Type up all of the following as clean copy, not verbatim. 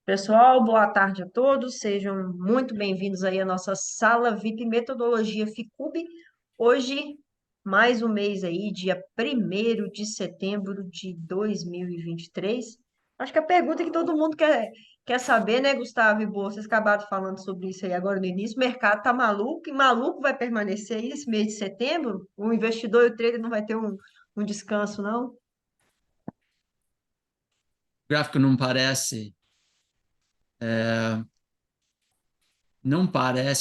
Pessoal, boa tarde a todos. Sejam muito bem-vindos aí à nossa sala VIP Metodologia Ficube. Hoje, mais um mês aí, dia 1º de setembro de 2023. Acho que a pergunta que todo mundo quer saber, né, Gustavo e Boa? Vocês acabaram falando sobre isso aí agora no início. O mercado tá maluco e maluco vai permanecer aí esse mês de setembro? O investidor e o trader não vai ter um descanso, não? Gráfico não parece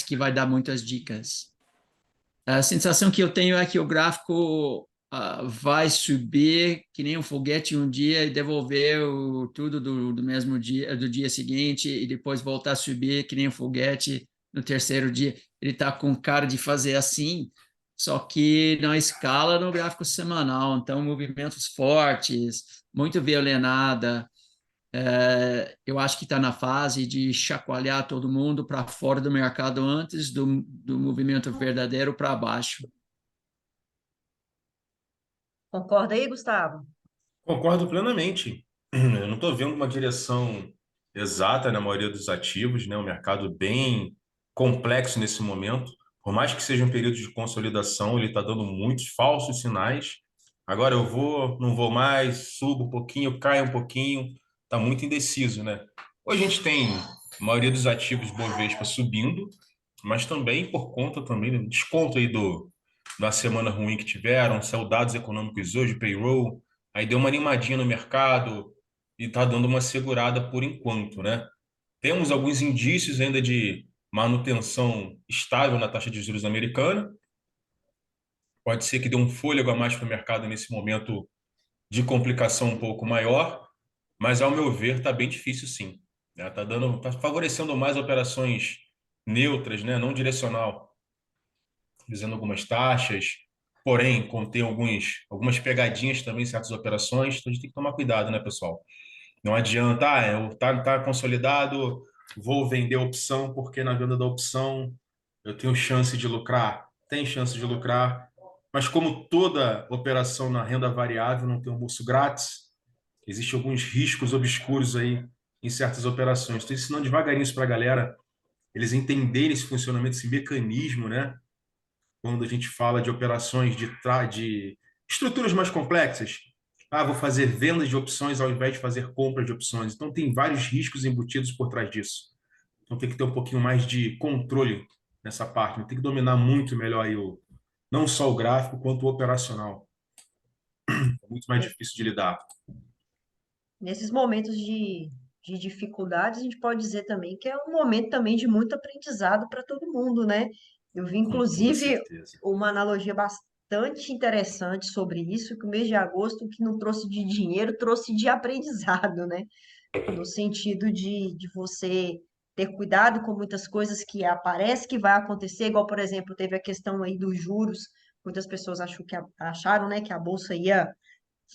que vai dar muitas dicas. A sensação que eu tenho é que o gráfico vai subir que nem um foguete um dia e devolver tudo do mesmo dia, do dia seguinte, e depois voltar a subir que nem um foguete no terceiro dia. Ele está com cara de fazer assim, só que na escala no gráfico semanal. Então, movimentos fortes, muito violentada. Eu acho que está na fase de chacoalhar todo mundo para fora do mercado antes do movimento verdadeiro para baixo. Concorda aí, Gustavo? Concordo plenamente. Eu não estou vendo uma direção exata na maioria dos ativos, né? Um mercado bem complexo nesse momento. Por mais que seja um período de consolidação, ele está dando muitos falsos sinais. Agora eu vou, não vou mais, subo um pouquinho, caio um pouquinho. Está muito indeciso, né? Hoje a gente tem a maioria dos ativos Bovespa subindo, mas também por conta também do desconto aí da semana ruim que tiveram, saiu dados econômicos hoje, payroll. Aí deu uma animadinha no mercado e está dando uma segurada por enquanto, né? Temos alguns indícios ainda de manutenção estável na taxa de juros americana. Pode ser que dê um fôlego a mais para o mercado nesse momento de complicação um pouco maior, mas ao meu ver está bem difícil sim. Né? Tá favorecendo mais operações neutras, né? Não direcional, visando algumas taxas, porém contém algumas pegadinhas também em certas operações, então a gente tem que tomar cuidado, né, pessoal? Não adianta, tá consolidado, vou vender a opção porque na venda da opção eu tenho chance de lucrar. Tem chance de lucrar, mas como toda operação na renda variável não tem almoço grátis, existem alguns riscos obscuros aí em certas operações. Estou ensinando devagarinho isso para a galera, eles entenderem esse funcionamento, esse mecanismo, né? Quando a gente fala de operações de estruturas mais complexas. Ah, vou fazer vendas de opções ao invés de fazer compra de opções. Então, tem vários riscos embutidos por trás disso. Então, tem que ter um pouquinho mais de controle nessa parte. Tem que dominar muito melhor aí não só o gráfico, quanto o operacional. É muito mais difícil de lidar. Nesses momentos de dificuldades, a gente pode dizer também que é um momento também de muito aprendizado para todo mundo, né? Eu vi, Com toda inclusive, certeza. uma analogia bastante interessante sobre isso, que o mês de agosto, o que não trouxe de dinheiro, trouxe de aprendizado, né? No sentido de você ter cuidado com muitas coisas que aparece que vai acontecer, igual, por exemplo, teve a questão aí dos juros, muitas pessoas acharam, né, que a bolsa ia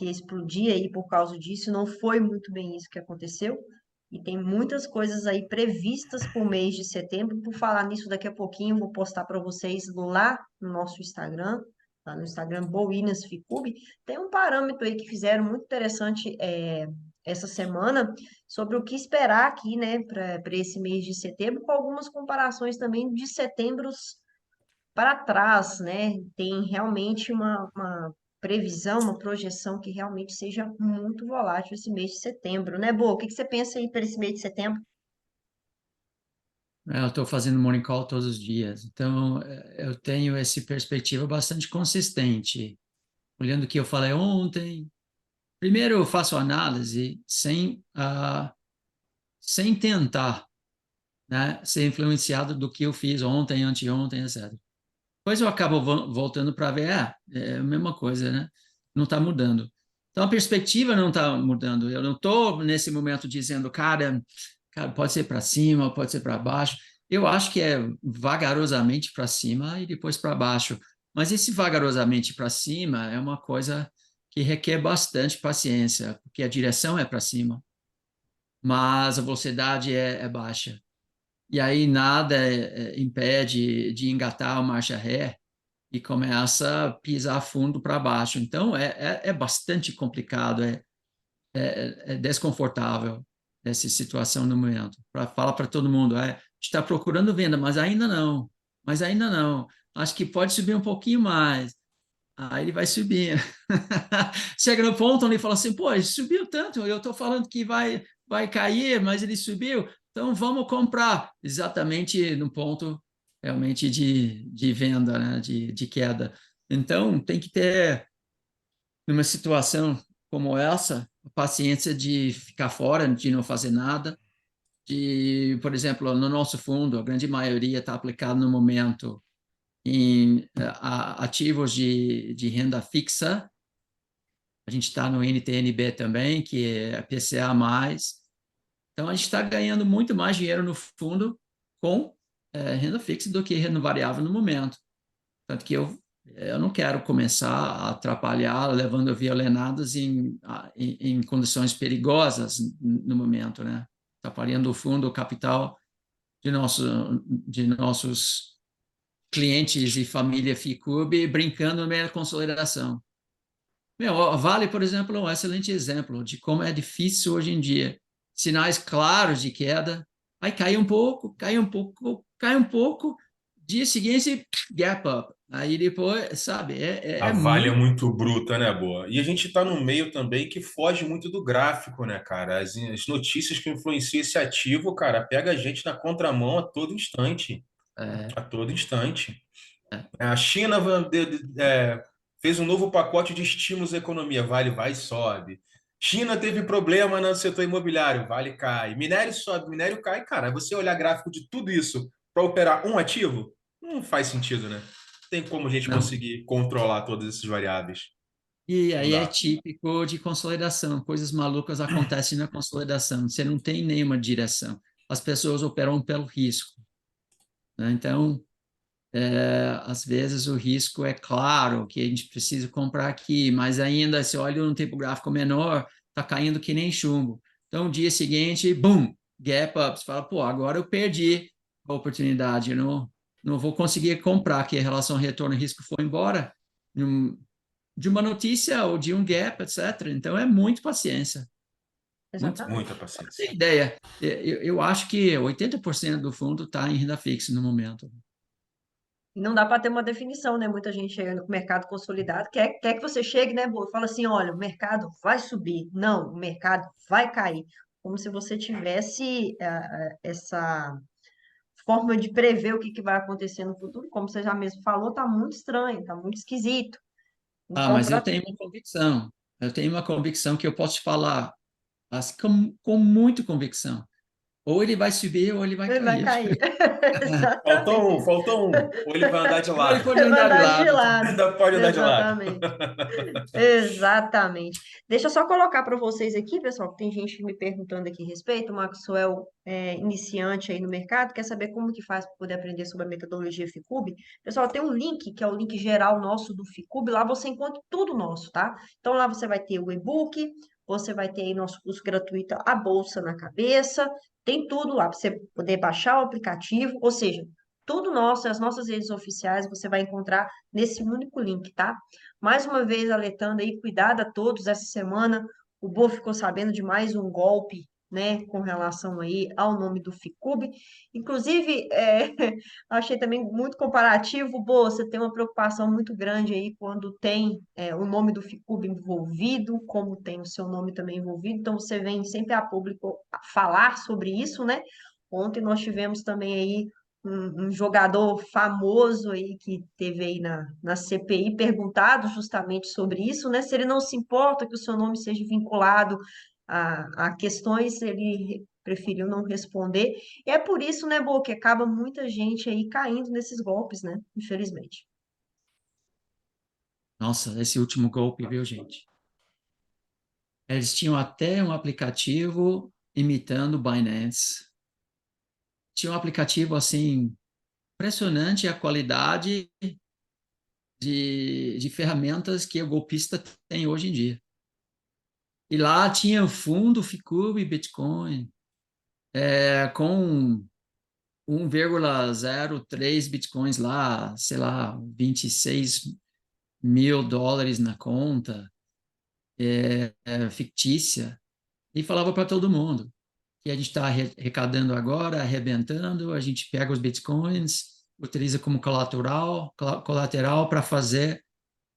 explodir aí por causa disso. Não foi muito bem isso que aconteceu. E tem muitas coisas aí previstas para o mês de setembro. Por falar nisso, daqui a pouquinho vou postar para vocês lá no nosso Instagram, lá no Instagram Boinas Ficube. Tem um parâmetro aí que fizeram muito interessante essa semana sobre o que esperar aqui, né, para esse mês de setembro, com algumas comparações também de setembros para trás, né? Tem realmente uma previsão, uma projeção que realmente seja muito volátil esse mês de setembro, né, Boa? O que que você pensa aí para esse mês de setembro? Eu estou fazendo morning call todos os dias, então eu tenho essa perspectiva bastante consistente. Olhando o que eu falei ontem, primeiro eu faço análise sem tentar, né, ser influenciado do que eu fiz ontem, anteontem, etc. Depois eu acabo voltando para ver, é a mesma coisa, né? Não está mudando. Então a perspectiva não está mudando. Eu não estou nesse momento dizendo, cara, pode ser para cima, pode ser para baixo. Eu acho que é vagarosamente para cima e depois para baixo. Mas esse vagarosamente para cima é uma coisa que requer bastante paciência, porque a direção é para cima, mas a velocidade é baixa. E aí nada impede de engatar a marcha ré e começa a pisar fundo para baixo. Então, é bastante complicado, é desconfortável. essa situação no momento. Fala para todo mundo, a gente está procurando venda, mas ainda não. Acho que pode subir um pouquinho mais. Aí ele vai subindo. Chega no ponto onde ele fala assim, pô, ele subiu tanto, eu estou falando que vai cair, mas ele subiu, então vamos comprar. Exatamente no ponto realmente de venda, né? de queda. Então, tem que ter, numa situação como essa, a paciência de ficar fora, de não fazer nada, por exemplo, no nosso fundo, a grande maioria está aplicado no momento em ativos de renda fixa. A gente está no NTNB também, que é PCA+. Então, a gente está ganhando muito mais dinheiro no fundo com renda fixa do que renda variável no momento. Tanto que eu não quero começar a atrapalhar, levando violinadas em condições perigosas no momento, né? Atrapalhando o fundo, o capital de nossos clientes e família FICUB brincando no meio da consolidação. A Vale, por exemplo, é um excelente exemplo de como é difícil hoje em dia. Sinais claros de queda, aí cai um pouco, cai um pouco, cai um pouco, dia seguinte, gap up. Aí depois, sabe, A é Vale é muito. muito bruta, né, Boa? E a gente está no meio também que foge muito do gráfico, né, cara? As notícias que influenciam esse ativo, cara, pega a gente na contramão a todo instante. É, A todo instante. é. A China fez um novo pacote de estímulos à economia. Vale vai e sobe. China teve problema no setor imobiliário. Vale cai. Minério sobe, minério cai. Cara, você olhar gráfico de tudo isso para operar um ativo, não faz sentido, né? Tem como a gente Não. conseguir controlar todas essas variáveis. E Não aí é dá. típico de consolidação, coisas malucas acontecem na consolidação, você não tem nenhuma direção. As pessoas operam pelo risco, né? Então, às vezes o risco é claro que a gente precisa comprar aqui, mas ainda se olha num tempo gráfico menor, está caindo que nem chumbo. Então, no dia seguinte, boom, gap up. Você fala, pô, agora eu perdi a oportunidade, eu não vou conseguir comprar, que a relação retorno-risco foi embora de uma notícia ou de um gap, etc. Então, é muito paciência, muito. Muita Exatamente. Pra paciência. ter ideia, eu acho que 80% do fundo está em renda fixa no momento. E não dá para ter uma definição, né? Muita gente chegando com o mercado consolidado, quer que você chegue, né, Boa? Fala assim, olha, o mercado vai subir. Não, o mercado vai cair. Como se você tivesse essa forma de prever o que vai acontecer no futuro. Como você já mesmo falou, tá muito estranho, tá muito esquisito. Ah, Então, mas eu tenho uma convicção. Eu tenho uma convicção que eu posso te falar com muita convicção. Ou ele vai subir ou ele vai ele vai cair. cair. Faltou um, Exatamente. faltou um. Ou ele vai andar de Ou ele lado. pode Vai andar de andar de lado. lado. Ainda pode andar de lado. Exatamente. Exatamente. Deixa eu só colocar para vocês aqui, pessoal, que tem gente me perguntando aqui a respeito. O Maxwell é iniciante aí no mercado, quer saber como que faz para poder aprender sobre a metodologia Ficube. Pessoal, tem um link, que é o link geral nosso do Ficube, lá você encontra tudo nosso, tá? Então lá você vai ter o e-book, você vai ter aí nosso curso gratuito A Bolsa na Cabeça, tem tudo lá para você poder baixar o aplicativo, ou seja, tudo nosso, as nossas redes oficiais, você vai encontrar nesse único link, tá? Mais uma vez, alertando aí, cuidado a todos essa semana. O Bo ficou sabendo de mais um golpe, né, com relação aí ao nome do Ficube. Inclusive, achei também muito comparativo. Bo, você tem uma preocupação muito grande aí quando tem o nome do Ficube envolvido, como tem o seu nome também envolvido. Então, você vem sempre a público falar sobre isso, né? Ontem nós tivemos também aí um jogador famoso aí que teve aí na CPI perguntado justamente sobre isso, né? Se ele não se importa que o seu nome seja vinculado a questões, ele preferiu não responder. E é por isso, né, Bo, que acaba muita gente aí caindo nesses golpes, né? Infelizmente. Nossa, esse último golpe, viu, gente? Eles tinham até um aplicativo imitando o Binance. Tinha um aplicativo, assim, impressionante a qualidade de ferramentas que o golpista tem hoje em dia. E lá tinha o fundo Ficube Bitcoin, com 1,03 bitcoins lá, sei lá, 26 mil dólares na conta, fictícia, e falava para todo mundo. que a gente está arrecadando agora, arrebentando, a gente pega os bitcoins, utiliza como colateral para fazer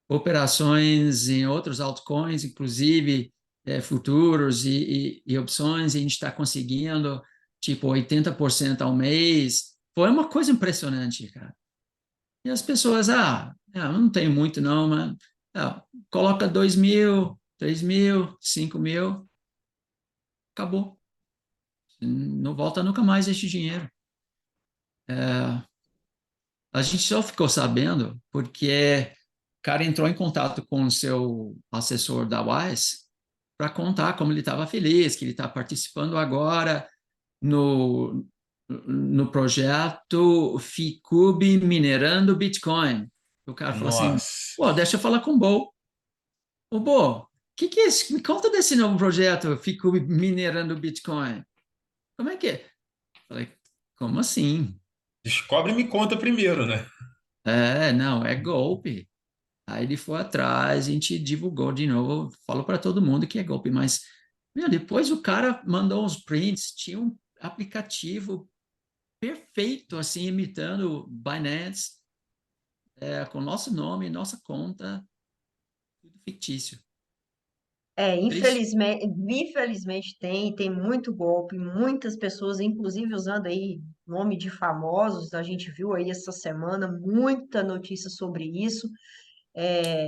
operações em outros altcoins, inclusive futuros e opções, e a gente está conseguindo tipo 80% ao mês. Foi uma coisa impressionante, cara. E as pessoas, eu não tenho muito não, mas coloca 2.000, 3.000, 5.000, acabou. Não volta nunca mais este dinheiro. A gente só ficou sabendo porque o cara entrou em contato com o seu assessor da Wise para contar como ele estava feliz, que ele está participando agora no projeto Ficube Minerando Bitcoin. O cara falou assim, Nossa. pô, deixa eu falar com o Bo. Ô, Bo, o que é isso? Me conta desse novo projeto Ficube Minerando Bitcoin. Como é que é? Falei, como assim? Descobre e me conta primeiro, né? Não, é golpe. Aí ele foi atrás, a gente divulgou de novo, falou para todo mundo que é golpe, mas depois o cara mandou uns prints, tinha um aplicativo perfeito, assim, imitando Binance, com nosso nome, nossa conta, tudo fictício. Triste. Infelizmente tem muito golpe, muitas pessoas, inclusive usando aí nome de famosos, a gente viu aí essa semana muita notícia sobre isso.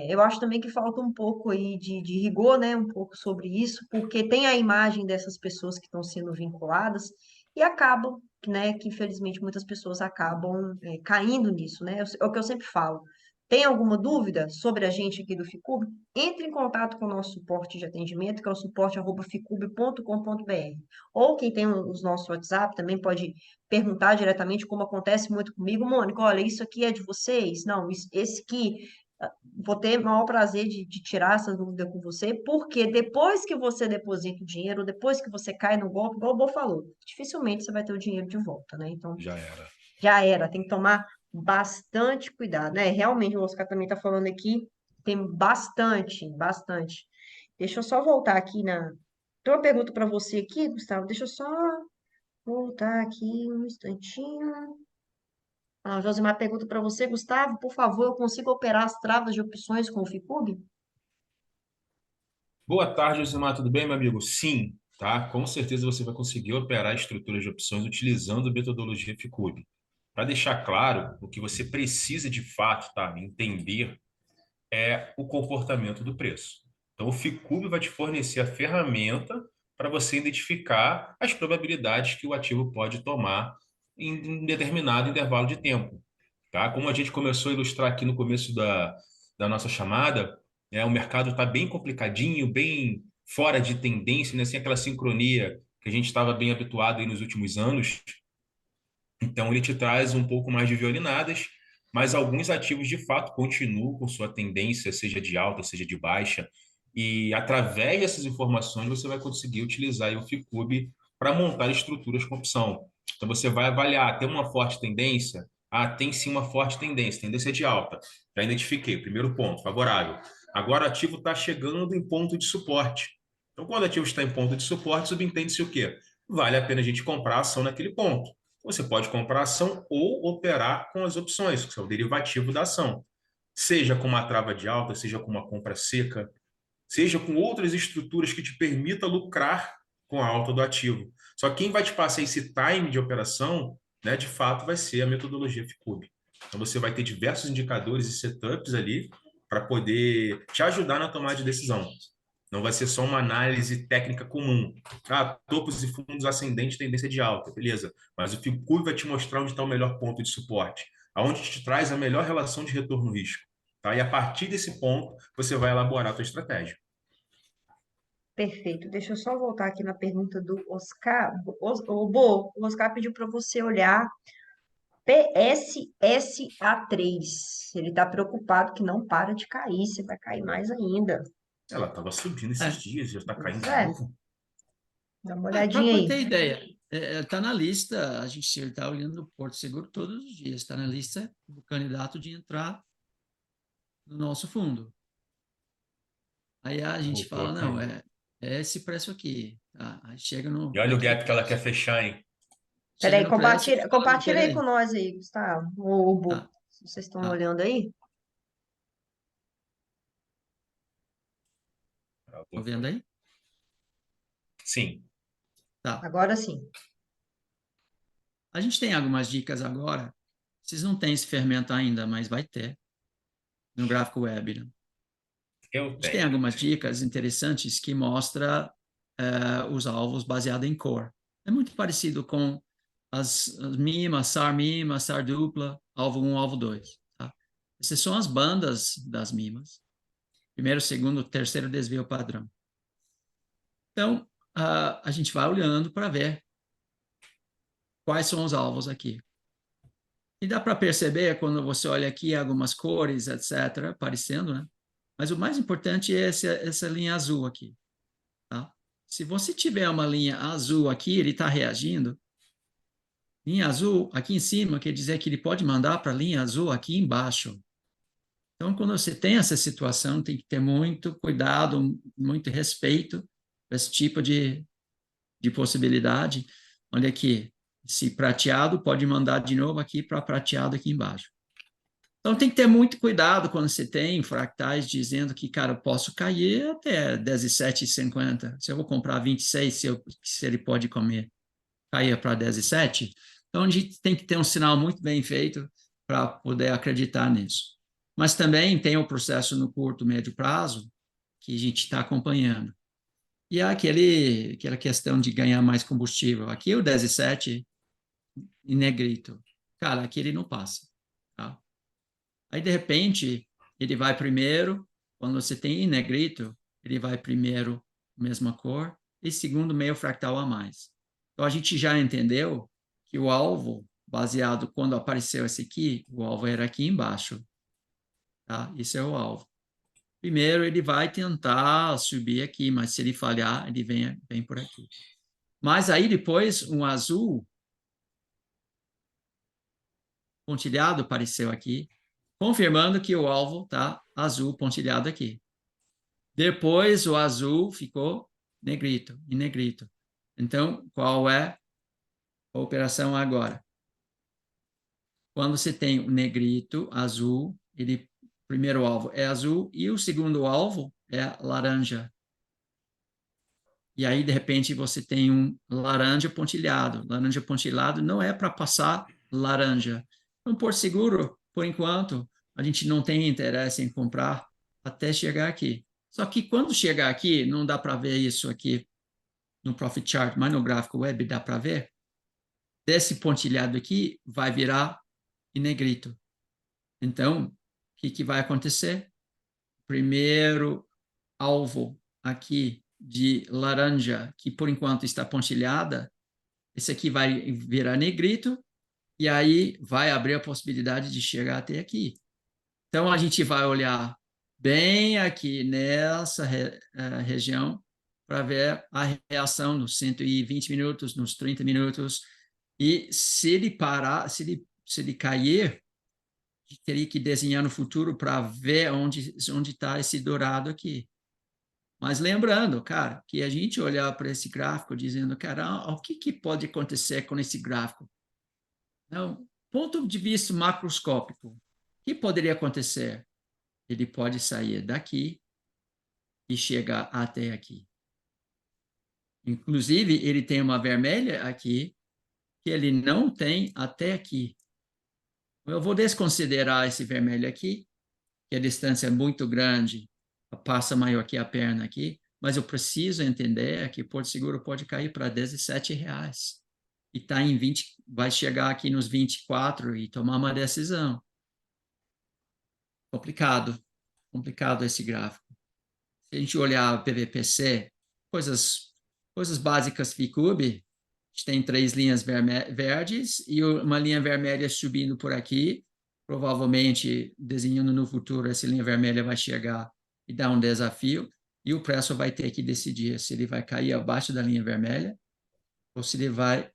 Eu acho também que falta um pouco aí de rigor, né? Um pouco sobre isso, porque tem a imagem dessas pessoas que estão sendo vinculadas e acabam, né? Que infelizmente muitas pessoas acabam caindo nisso, né? É o que eu sempre falo. Tem alguma dúvida sobre a gente aqui do Ficub? Entre em contato com o nosso suporte de atendimento, que é o suporte@ficub.com.br. Ou quem tem os nossos WhatsApp também pode perguntar diretamente, como acontece muito comigo. Mônica, olha, isso aqui é de vocês? Não, esse aqui vou ter o maior prazer de tirar essa dúvida com você, porque depois que você deposita o dinheiro, depois que você cai no golpe, igual o Bo falou, dificilmente você vai ter o dinheiro de volta, né? Então, Já era. já era, tem que tomar bastante cuidado, né? Realmente, o Oscar também está falando aqui, tem bastante. Deixa eu só voltar aqui na. Tem uma pergunta para você aqui, Gustavo, deixa eu só voltar aqui um instantinho. Josimar pergunta para você, Gustavo, por favor, eu consigo operar as travas de opções com o Ficub? Boa tarde, Josimar. Tudo bem, meu amigo? Sim, tá? Com certeza você vai conseguir operar estruturas de opções utilizando a metodologia Ficube. Para deixar claro, o que você precisa de fato, tá? Entender é o comportamento do preço. Então, o Ficube vai te fornecer a ferramenta para você identificar as probabilidades que o ativo pode tomar em um determinado intervalo de tempo, tá? Como a gente começou a ilustrar aqui no começo da nossa chamada, o mercado está bem complicadinho, bem fora de tendência, né? Sem aquela sincronia que a gente estava bem habituado aí nos últimos anos. Então, ele te traz um pouco mais de violinadas, mas alguns ativos de fato continuam com sua tendência, seja de alta, seja de baixa, e através dessas informações você vai conseguir utilizar aí o Ficube para montar estruturas com opção. Então, você vai avaliar, tem uma forte tendência? Tem sim uma forte tendência, tendência de alta. Já identifiquei, primeiro ponto, favorável. Agora o ativo está chegando em ponto de suporte. Então, quando o ativo está em ponto de suporte, subentende-se o quê? Vale a pena a gente comprar a ação naquele ponto. Você pode comprar ação ou operar com as opções, que são o derivativo da ação. Seja com uma trava de alta, seja com uma compra seca, seja com outras estruturas que te permita lucrar com a alta do ativo. Só que quem vai te passar esse time de operação, né, de fato, vai ser a metodologia Ficube. Então você vai ter diversos indicadores e setups ali para poder te ajudar na tomada de decisão. Não vai ser só uma análise técnica comum. Topos e fundos ascendentes, tendência de alta, beleza. Mas o Ficube vai te mostrar onde está o melhor ponto de suporte, aonde te traz a melhor relação de retorno-risco. Tá? E a partir desse ponto, você vai elaborar a sua estratégia. Perfeito. Deixa eu só voltar aqui na pergunta do Oscar. O Oscar pediu para você olhar PSSA3. Ele está preocupado que não para de cair, você vai cair mais ainda. Ela estava subindo esses É, dias, já está Pois caindo de é, novo. dá uma para olhadinha aí. ter ideia, está na lista, a gente está olhando o Porto Seguro todos os dias, está na lista do candidato de entrar no nosso fundo. Aí a gente Voltou fala, a não, cair. é esse preço aqui. Tá? Aí chega no, E olha o naquele gap que ela quer preço. fechar, hein? Chega Peraí, no preço e fala, não compartilha aí com querer. nós aí, Gustavo, o book. Tá, Se vocês estão tá. olhando aí, Estão vendo aí? Sim. Tá. agora sim. A gente tem algumas dicas agora. Vocês não têm esse fermento ainda, mas vai ter no gráfico web, né? A Eu gente tem tenho. algumas dicas interessantes que mostra os alvos baseados em cor. É muito parecido com as mimas, SAR mima, SAR dupla, alvo 1, alvo 2. Tá? Essas são as bandas das mimas. Primeiro, segundo, terceiro desvio padrão. Então, a gente vai olhando para ver quais são os alvos aqui. E dá para perceber quando você olha aqui algumas cores, etc., aparecendo, né? Mas o mais importante é essa linha azul aqui. Tá? Se você tiver uma linha azul aqui, ele está reagindo. Linha azul aqui em cima quer dizer que ele pode mandar para a linha azul aqui embaixo. Então, quando você tem essa situação, tem que ter muito cuidado, muito respeito para esse tipo de possibilidade. Olha aqui, esse prateado pode mandar de novo aqui para prateado aqui embaixo. Então, tem que ter muito cuidado quando você tem fractais dizendo que, cara, eu posso cair até 17,50. Se eu vou comprar 26, se ele pode comer, cair para 17. Então, a gente tem que ter um sinal muito bem feito para poder acreditar nisso. Mas também tem o processo no curto, médio prazo, que a gente está acompanhando. E é aquela questão de ganhar mais combustível. Aqui o 17 em negrito. Cara, aqui ele não passa. Tá? Aí, de repente, ele vai primeiro, quando você tem em negrito, ele vai primeiro, mesma cor, e segundo, meio fractal a mais. Então, a gente já entendeu que o alvo, baseado quando apareceu esse aqui, o alvo era aqui embaixo. Tá? Isso é o alvo. Primeiro, ele vai tentar subir aqui, mas se ele falhar, ele vem por aqui. Mas aí, depois, um azul pontilhado apareceu aqui, confirmando que o alvo está azul pontilhado aqui. Depois o azul ficou negrito, em negrito. Então, qual é a operação agora? Quando você tem o negrito, azul, ele primeiro alvo é azul e o segundo alvo é laranja. E aí, de repente, você tem um laranja pontilhado. Laranja pontilhado não é para passar laranja. Então, por seguro, por enquanto, a gente não tem interesse em comprar até chegar aqui. Só que quando chegar aqui, não dá para ver isso aqui no Profit Chart, mas no gráfico web dá para ver. Desse pontilhado aqui vai virar em negrito. Então, o que vai acontecer? Primeiro alvo aqui de laranja, que por enquanto está pontilhada, esse aqui vai virar negrito, e aí vai abrir a possibilidade de chegar até aqui. Então, a gente vai olhar bem aqui nessa região para ver a reação nos 120 minutos, nos 30 minutos, e se ele parar, se ele cair, teria que desenhar no futuro para ver onde está esse dourado aqui. Mas lembrando, cara, que a gente olhar para esse gráfico dizendo, cara, o que pode acontecer com esse gráfico? Não, ponto de vista macroscópico, o que poderia acontecer? Ele pode sair daqui e chegar até aqui. Inclusive, ele tem uma vermelha aqui que ele não tem até aqui. Eu vou desconsiderar esse vermelho aqui, que a distância é muito grande, passa maior que a perna aqui, mas eu preciso entender que Porto Seguro pode cair para R$17 e tá em 20, vai chegar aqui nos 24 e tomar uma decisão. Complicado esse gráfico. Se a gente olhar o PVPC, coisas básicas FICUB, a gente tem 3 linhas verdes e uma linha vermelha subindo por aqui. Provavelmente, desenhando no futuro, essa linha vermelha vai chegar e dar um desafio, e o preço vai ter que decidir se ele vai cair abaixo da linha vermelha ou se ele vai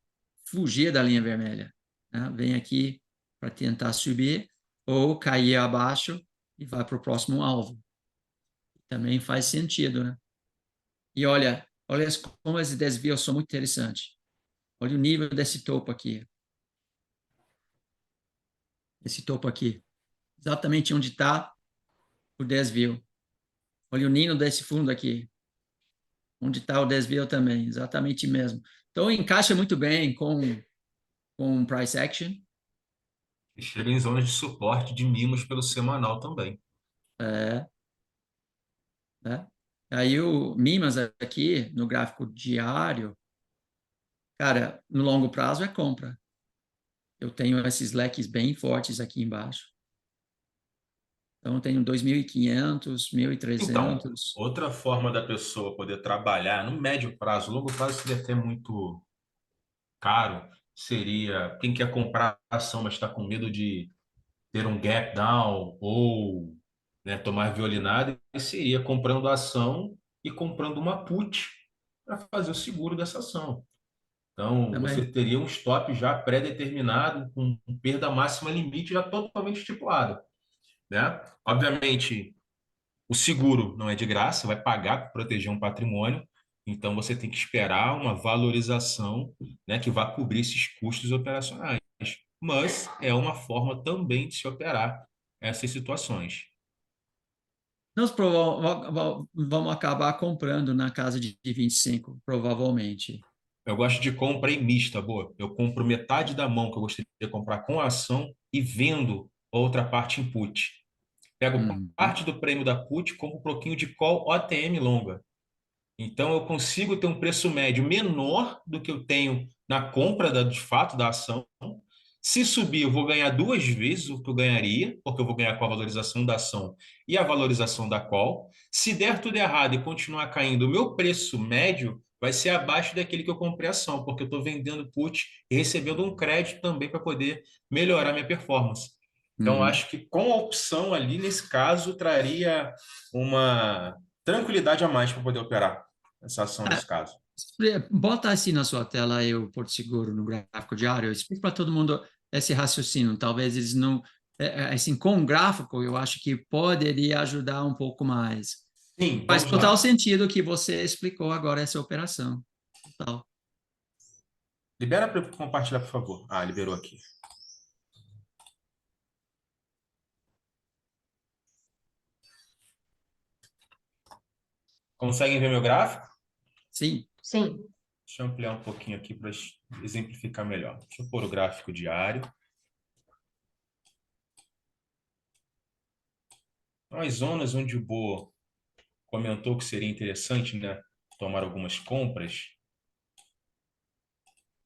fugir da linha vermelha. Né? Vem aqui para tentar subir ou cair abaixo e vai para o próximo alvo. Também faz sentido, né? E olha como esses desvios são muito interessantes. Olha o nível desse topo aqui. Esse topo aqui. Exatamente onde está o desvio. Olha o nível desse fundo aqui. Onde está o desvio também. Exatamente mesmo. Então, encaixa muito bem com price action. E chega em zonas de suporte de mimos pelo semanal também. Né? Aí o Mimas aqui, no gráfico diário, cara, no longo prazo é compra. Eu tenho esses leques bem fortes aqui embaixo. Então, eu tenho 2.500, Então, 1.300. outra forma da pessoa poder trabalhar no médio prazo, longo prazo seria até muito caro, seria quem quer comprar ação, mas está com medo de ter um gap down ou, né, tomar violinada, e seria comprando a ação e comprando uma put para fazer o seguro dessa ação. Então, você Também. teria um stop já pré-determinado, com perda máxima limite já totalmente estipulada, né? Obviamente, o seguro não é de graça, vai pagar para proteger um patrimônio, então você tem que esperar uma valorização, né, que vá cobrir esses custos operacionais. Mas é uma forma também de se operar essas situações. Nós vamos acabar comprando na casa de 25, provavelmente. Eu gosto de compra em mista, boa. Eu compro metade da mão que eu gostaria de comprar com a ação e vendo outra parte em put. Pego Uhum. parte do prêmio da put, compro um pouquinho de call OTM longa. Então, eu consigo ter um preço médio menor do que eu tenho na compra de fato da ação. Se subir, eu vou ganhar duas vezes o que eu ganharia, porque eu vou ganhar com a valorização da ação e a valorização da call. Se der tudo errado e continuar caindo, o meu preço médio vai ser abaixo daquele que eu comprei a ação, porque eu estou vendendo put e recebendo um crédito também para poder melhorar minha performance. Então, Uhum. acho que com a opção ali, nesse caso, traria uma tranquilidade a mais para poder operar essa ação nesse caso. Bota assim na sua tela aí o Porto Seguro no gráfico diário. Explica para todo mundo esse raciocínio. Talvez eles não. Assim, com um gráfico, eu acho que poderia ajudar um pouco mais. Sim, Faz vamos total lá. sentido o que você explicou agora, essa operação. Total. Libera para eu compartilhar, por favor. Ah, liberou aqui. Conseguem ver meu gráfico? Sim. Sim. Deixa eu ampliar um pouquinho aqui para exemplificar melhor. Deixa eu pôr o gráfico diário. As zonas onde o Bo comentou que seria interessante, né, tomar algumas compras,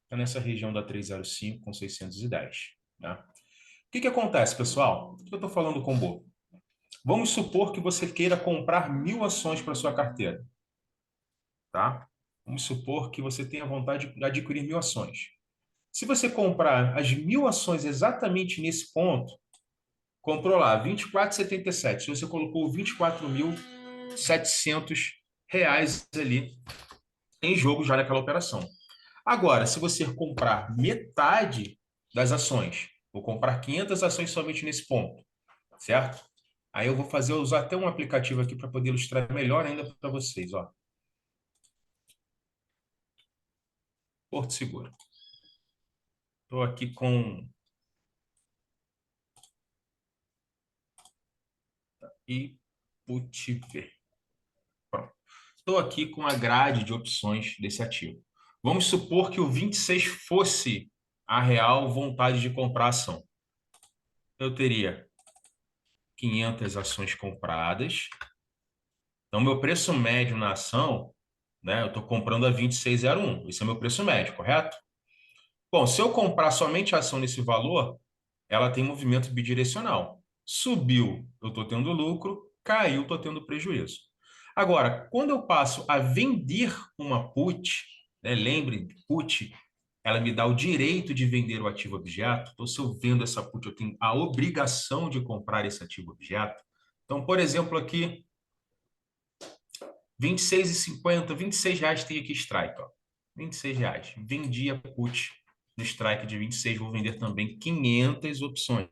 está nessa região da 305 com 610. Né? O que que acontece, pessoal? O que eu estou falando com o Bo? Vamos supor que você queira comprar 1.000 ações para sua carteira. Tá? Vamos supor que você tenha vontade de adquirir 1.000 ações. Se você comprar as 1.000 ações exatamente nesse ponto, comprou lá 24,77. Se você colocou 24.700 reais ali em jogo já naquela operação. Agora, se você comprar metade das ações, vou comprar 500 ações somente nesse ponto, certo? Aí eu vou usar até um aplicativo aqui para poder ilustrar melhor ainda para vocês, ó. Porto Seguro. Estou aqui com IPUTV. Pronto. Estou aqui com a grade de opções desse ativo. Vamos supor que o 26 fosse a real vontade de comprar a ação. Eu teria 500 ações compradas. Então, meu preço médio na ação, né, eu estou comprando a 26,01. Esse é o meu preço médio, correto? Bom, se eu comprar somente a ação nesse valor, ela tem movimento bidirecional. Subiu, eu estou tendo lucro, caiu, estou tendo prejuízo. Agora, quando eu passo a vender uma put, né, lembre, put, ela me dá o direito de vender o ativo objeto. Então, se eu vendo essa put, eu tenho a obrigação de comprar esse ativo objeto. Então, por exemplo, aqui, 26,50, R$ 26 tem aqui strike. Ó. R$ 26. Vendi a put no strike de 26, vou vender também 500 opções.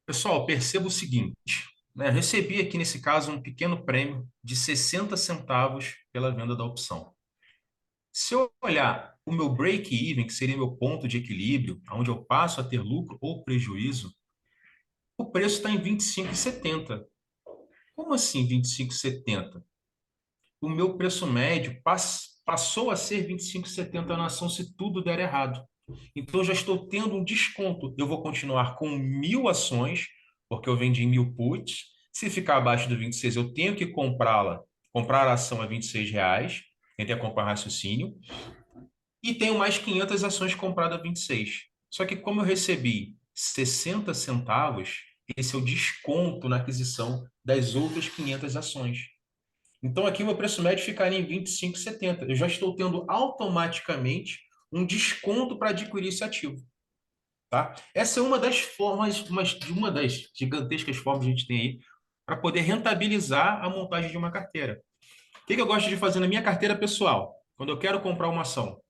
Pessoal, perceba o seguinte, né? Eu recebi aqui, nesse caso, um pequeno prêmio de 60 centavos pela venda da opção. Se eu olhar o meu break-even, que seria meu ponto de equilíbrio, onde eu passo a ter lucro ou prejuízo, o preço está em R$ 25,70. Como assim 25,70? O meu preço médio passou a ser 25,70 na ação se tudo der errado. Então, eu já estou tendo um desconto. Eu vou continuar com 1.000 ações, porque eu vendi 1.000 puts. Se ficar abaixo do 26, eu tenho que comprá-la. Comprar a ação a R$ 26. Tentei acompanhar o raciocínio. E tenho mais 500 ações compradas a 26. Só que como eu recebi 60 centavos, esse é o desconto na aquisição das outras 500 ações. Então aqui o meu preço médio ficaria em 25,70. Eu já estou tendo automaticamente um desconto para adquirir esse ativo. Tá? Essa é uma das formas, uma das gigantescas formas que a gente tem aí para poder rentabilizar a montagem de uma carteira. O que eu gosto de fazer na minha carteira pessoal? Quando eu quero comprar uma ação,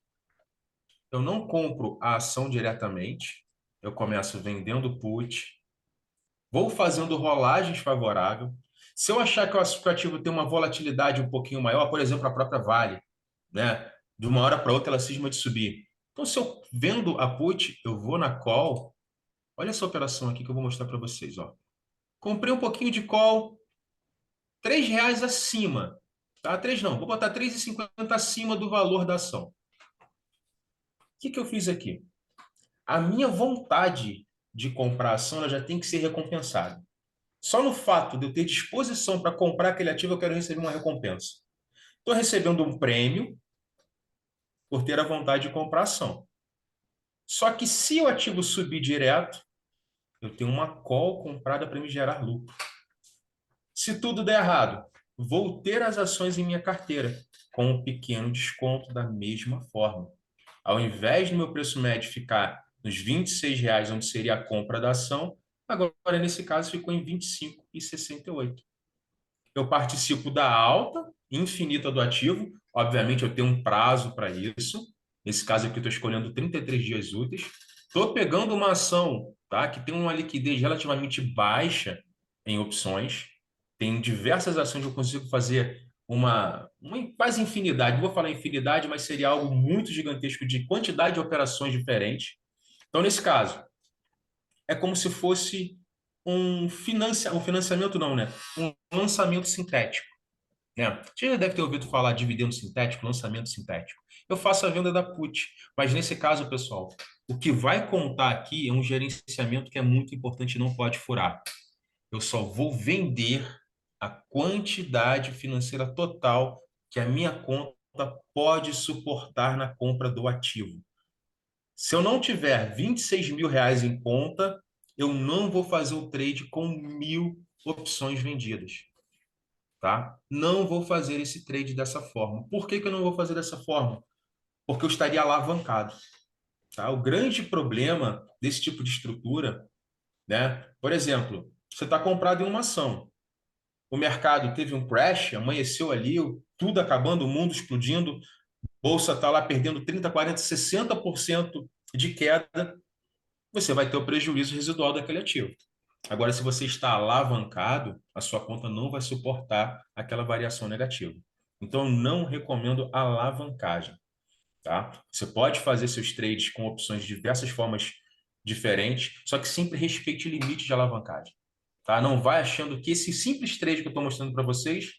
eu não compro a ação diretamente, eu começo vendendo put, vou fazendo rolagens favoráveis. Se eu achar que o ativo tem uma volatilidade um pouquinho maior, por exemplo, a própria Vale, né? De uma hora para outra ela cisma de subir. Então, se eu vendo a put, eu vou na call. Olha essa operação aqui que eu vou mostrar para vocês. Ó. Comprei um pouquinho de call, R$ 3 acima. Tá? 3 não, vou botar 3,50 acima do valor da ação. O que eu fiz aqui? A minha vontade de comprar a ação ela já tem que ser recompensada. Só no fato de eu ter disposição para comprar aquele ativo, eu quero receber uma recompensa. Estou recebendo um prêmio por ter a vontade de comprar a ação. Só que se o ativo subir direto, eu tenho uma call comprada para me gerar lucro. Se tudo der errado, vou ter as ações em minha carteira com um pequeno desconto da mesma forma. Ao invés do meu preço médio ficar nos R$ 26, onde seria a compra da ação, agora nesse caso ficou em R$ 25,68. Eu participo da alta infinita do ativo, obviamente eu tenho um prazo para isso. Nesse caso aqui eu estou escolhendo 33 dias úteis. Estou pegando uma ação, tá, que tem uma liquidez relativamente baixa em opções. Tem diversas ações que eu consigo fazer uma quase infinidade. Não vou falar infinidade, mas seria algo muito gigantesco de quantidade de operações diferentes. Então, nesse caso, é como se fosse um financiamento, não, né? Um lançamento sintético. Né? Você já deve ter ouvido falar dividendo sintético, lançamento sintético. Eu faço a venda da put, mas nesse caso, pessoal, o que vai contar aqui é um gerenciamento que é muito importante e não pode furar. Eu só vou vender a quantidade financeira total que a minha conta pode suportar na compra do ativo. Se eu não tiver R$ 26.000 em conta, eu não vou fazer o trade com 1.000 opções vendidas. Tá? Não vou fazer esse trade dessa forma. Por que eu não vou fazer dessa forma? Porque eu estaria alavancado. Tá? O grande problema desse tipo de estrutura, né? Por exemplo, você está comprado em uma ação. O mercado teve um crash, amanheceu ali, tudo acabando, o mundo explodindo, bolsa está lá perdendo 30, 40, 60% de queda, você vai ter o prejuízo residual daquele ativo. Agora, se você está alavancado, a sua conta não vai suportar aquela variação negativa. Então, eu não recomendo alavancagem. Tá? Você pode fazer seus trades com opções de diversas formas diferentes, só que sempre respeite o limite de alavancagem. Tá? Não vai achando que esse simples trade que eu estou mostrando para vocês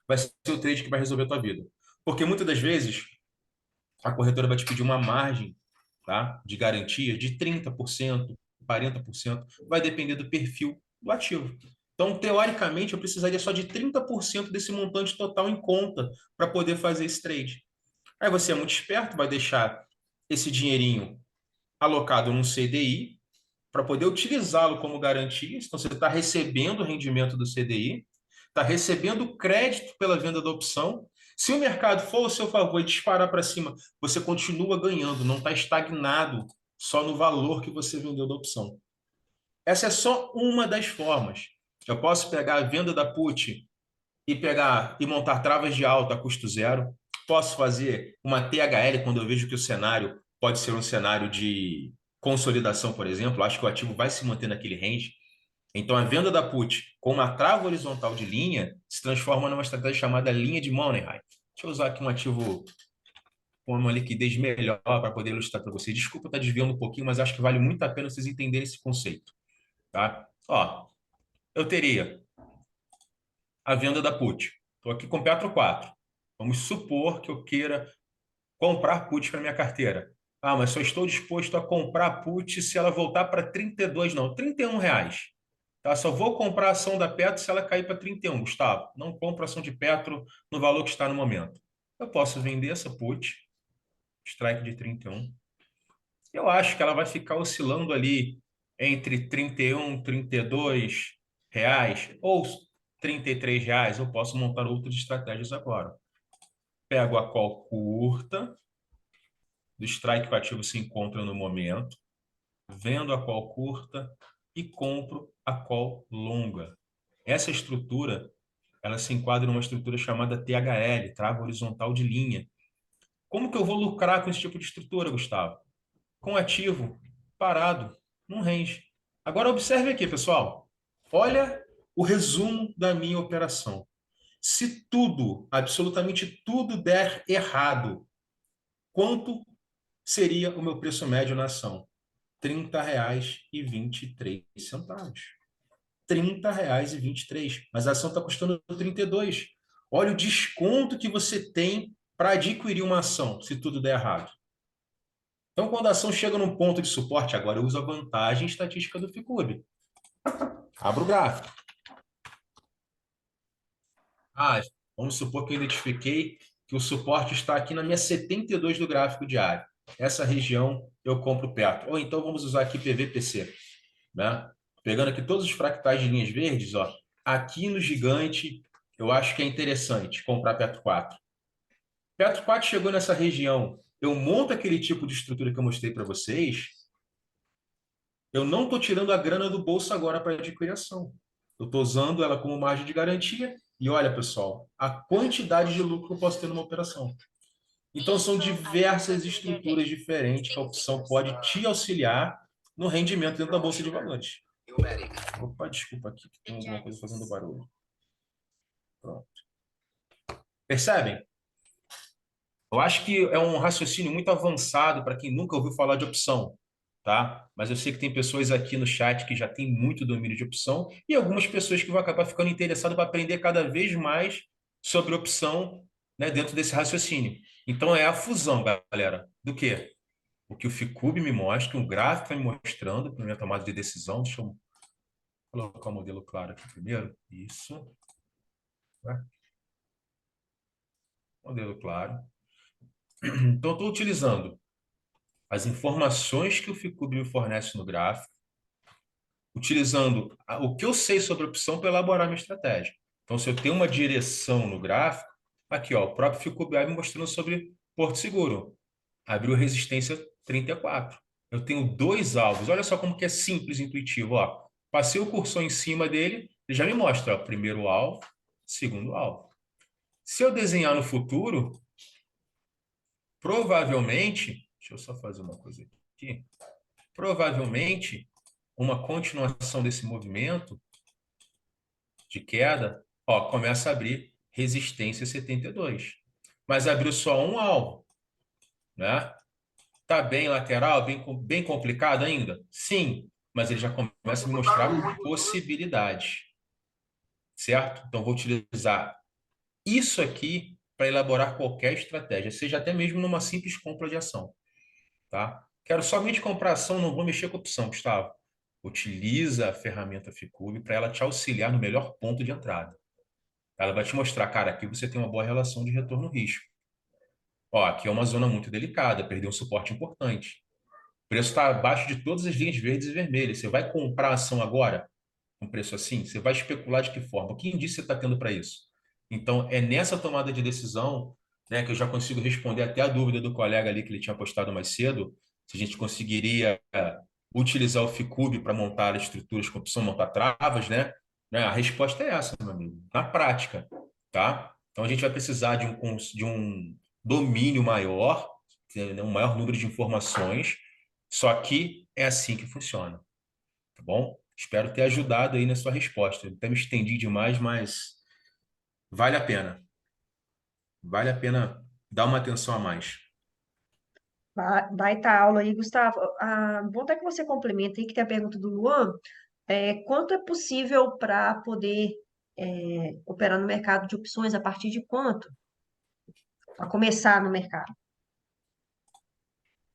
vai ser o trade que vai resolver a tua vida. Porque muitas das vezes a corretora vai te pedir uma margem, tá, de garantia de 30%, 40%, vai depender do perfil do ativo. Então, teoricamente, eu precisaria só de 30% desse montante total em conta para poder fazer esse trade. Aí você é muito esperto, vai deixar esse dinheirinho alocado num CDI para poder utilizá-lo como garantia. Então, você está recebendo o rendimento do CDI, está recebendo crédito pela venda da opção. Se o mercado for ao seu favor e disparar para cima, você continua ganhando, não está estagnado só no valor que você vendeu da opção. Essa é só uma das formas. Eu posso pegar a venda da put e montar travas de alta a custo zero. Posso fazer uma THL quando eu vejo que o cenário pode ser um cenário de consolidação, por exemplo. Acho que o ativo vai se manter naquele range. Então, a venda da put com uma trava horizontal de linha se transforma numa estratégia chamada linha de Moneyhigh. Deixa eu usar aqui um ativo com uma liquidez melhor para poder ilustrar para vocês. Desculpa estar desviando um pouquinho, mas acho que vale muito a pena vocês entenderem esse conceito. Tá? Ó, eu teria a venda da put. Estou aqui com Petro 4. Vamos supor que eu queira comprar put para minha carteira. Ah, mas só estou disposto a comprar put se ela voltar para 32, não, R$ 31. Tá? Só vou comprar a ação da Petro se ela cair para 31, Gustavo. Não compro a ação de Petro no valor que está no momento. Eu posso vender essa put, strike de 31. Eu acho que ela vai ficar oscilando ali entre 31, R$ 32 ou R$ 33. Eu posso montar outras estratégias agora. Pego a call curta, do strike que o ativo se encontra no momento, vendo a call curta e compro a call longa. Essa estrutura, ela se enquadra numa estrutura chamada THL, trava horizontal de linha. Como que eu vou lucrar com esse tipo de estrutura, Gustavo? Com ativo parado, num range. Agora observe aqui, pessoal. Olha o resumo da minha operação. Se tudo, absolutamente tudo der errado, quanto seria o meu preço médio na ação? R$ 30,23. R$ 30,23. Mas a ação está custando 32. Olha o desconto que você tem para adquirir uma ação, se tudo der errado. Então, quando a ação chega num ponto de suporte, agora eu uso a vantagem estatística do Ficube. Abro o gráfico. Ah, vamos supor que eu identifiquei que o suporte está aqui na minha 72 do gráfico diário. Essa região eu compro perto. Ou então vamos usar aqui PVPC, né? Pegando aqui todos os fractais de linhas verdes, ó, aqui no gigante, eu acho que é interessante comprar Petro 4. Petro 4 chegou nessa região, eu monto aquele tipo de estrutura que eu mostrei para vocês, eu não estou tirando a grana do bolso agora para adquirir ação. Eu estou usando ela como margem de garantia e olha, pessoal, a quantidade de lucro que eu posso ter numa operação. Então, são diversas estruturas diferentes que a opção pode te auxiliar no rendimento dentro da Bolsa de Valores. Opa, desculpa aqui, que tem alguma coisa fazendo barulho. Pronto. Percebem? Eu acho que é um raciocínio muito avançado para quem nunca ouviu falar de opção, tá? Mas eu sei que tem pessoas aqui no chat que já têm muito domínio de opção e algumas pessoas que vão acabar ficando interessadas para aprender cada vez mais sobre opção, né, dentro desse raciocínio. Então é a fusão, galera, do quê? O que o Ficube me mostra, o gráfico está me mostrando na minha tomada de decisão. Deixa eu colocar o modelo claro aqui primeiro. Isso. Né? Modelo claro. Então, estou utilizando as informações que o Ficube me fornece no gráfico, utilizando o que eu sei sobre a opção para elaborar minha estratégia. Então, se eu tenho uma direção no gráfico, aqui, ó, o próprio Ficube me mostrando sobre Porto Seguro. Abriu resistência 34. Eu tenho dois alvos. Olha só como que é simples e intuitivo. Ó. Passei o cursor em cima dele, ele já me mostra ó, primeiro alvo, segundo alvo. Se eu desenhar no futuro, provavelmente, deixa eu só fazer uma coisa aqui, provavelmente uma continuação desse movimento de queda, ó, começa a abrir resistência 72. Mas abriu só um alvo, né? Tá bem lateral, bem complicado ainda? Sim, mas ele já começa a me mostrar possibilidades, certo? Então, vou utilizar isso aqui para elaborar qualquer estratégia, seja até mesmo numa simples compra de ação, tá? Quero somente comprar ação, não vou mexer com a opção, Gustavo. Utiliza a ferramenta Ficube para ela te auxiliar no melhor ponto de entrada. Ela vai te mostrar, cara, aqui você tem uma boa relação de retorno-risco. Ó, aqui é uma zona muito delicada, perdeu um suporte importante. O preço está abaixo de todas as linhas verdes e vermelhas. Você vai comprar a ação agora com preço assim? Você vai especular de que forma? Que indício você está tendo para isso? Então, é nessa tomada de decisão, né, que eu já consigo responder até a dúvida do colega ali que ele tinha postado mais cedo, se a gente conseguiria utilizar o Ficube para montar estruturas com opção montar travas, né? A resposta é essa, meu amigo, na prática, tá? Então, a gente vai precisar de um domínio maior, né, um maior número de informações, só que é assim que funciona, tá bom? Espero ter ajudado aí na sua resposta. Eu até me estendi demais, mas vale a pena. Vale a pena dar uma atenção a mais. Baita aula aí, Gustavo. Bom até que você complementa aí, que tem a pergunta do Luan. Quanto é possível para poder operar no mercado de opções? A partir de quanto? Para começar no mercado.